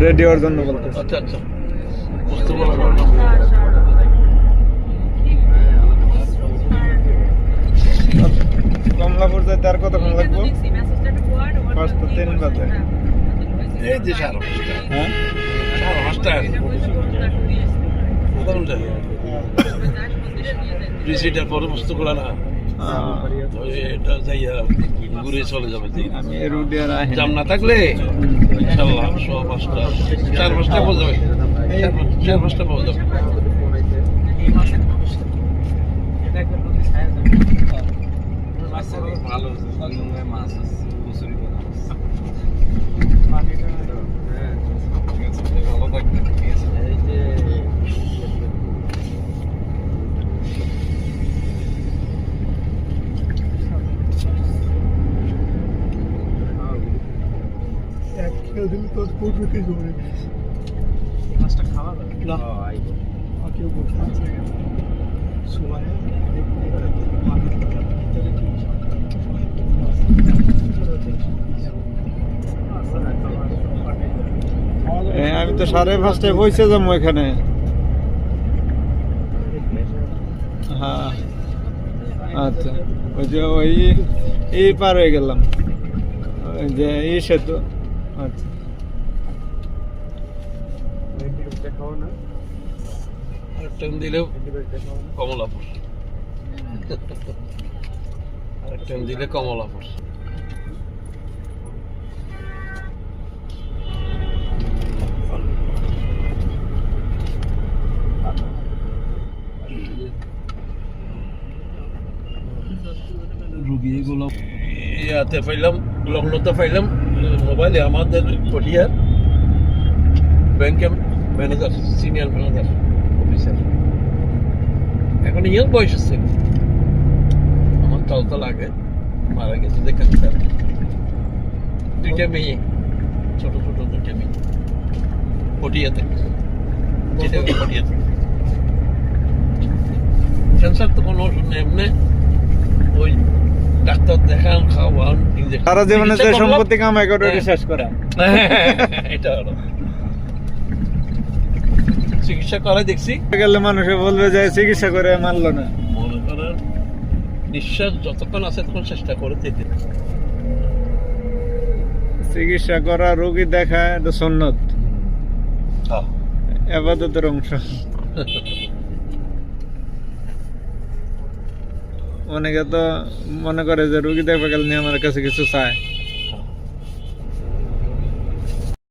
Ready হওয়ার জন্য বলতে। আচ্ছা আচ্ছা, বুঝতে পারলাম। কমলাপুর যেতে আর কতক্ষণ লাগবে? 5:03 বাজে। এই যে 5:30। হ্যাঁ 5:30 রিসিটার পরে বুঝতে পারলাম না, এটা যাইয়া ঘুরে চলে যাবে। আমি রুডি আর আহি জাম না থাকলে ইনশাআল্লাহ 5:30 4:30 পৌঁছে যাবে। 4:30 পৌঁছে যাবে। ভালো মাছ আছে, কচুরি ভালো থাকবে। এই যে মাছটা খাওয়া যাবে না। কেউ বলছে আমি তো 5:30 পৌঁছে যাবো এখানে। হ্যাঁ আচ্ছা, ওই যে ওই এই পার হয়ে গেলাম, ওই যে এই সেতু। আচ্ছা আরেকটা দিলেও কমলাপুর, আরেকটা দিলে কমলাপুর। রুগী এগুলো ইয়াতে পাইলাম, লগ্নতে পাইলাম মোবাইলে আমাদের পটিয়ার ব্যাংকের ম্যানেজার, সিনিয়র ম্যানেজার অফিসার। এখন ইয়ং বয়স আছে, আমার তাল আগে মারা গেছে। দেখেন স্যার, 2টা মেয়ে, ছোট ছোট 2টা মেয়ে পটিয়াতে, পটিয়াতে। ক্যান্সার তো কোনো ওষুধ নেই, এমনি ওই ডাক্তার দেখান, খাওয়ান, ইনজেকশন। সারা জীবনে যে সম্পত্তি কামাই করে ওটা শেষ করা, এটা হলো চিকিৎসা করে। দেখছি গেলে মানুষে বলবে যে চিকিৎসা করে মানলো না। মনে করেন নিঃশ্বাস যতক্ষণ আছে তখন চেষ্টা করে যেতে। চিকিৎসা করা, রোগী দেখা এটা সুন্নত, ইবাদতের অংশ। অনেকে তো মনে করে যে রোগী দেখবে গেলে নিয়ে আমার কাছে কিছু চায়।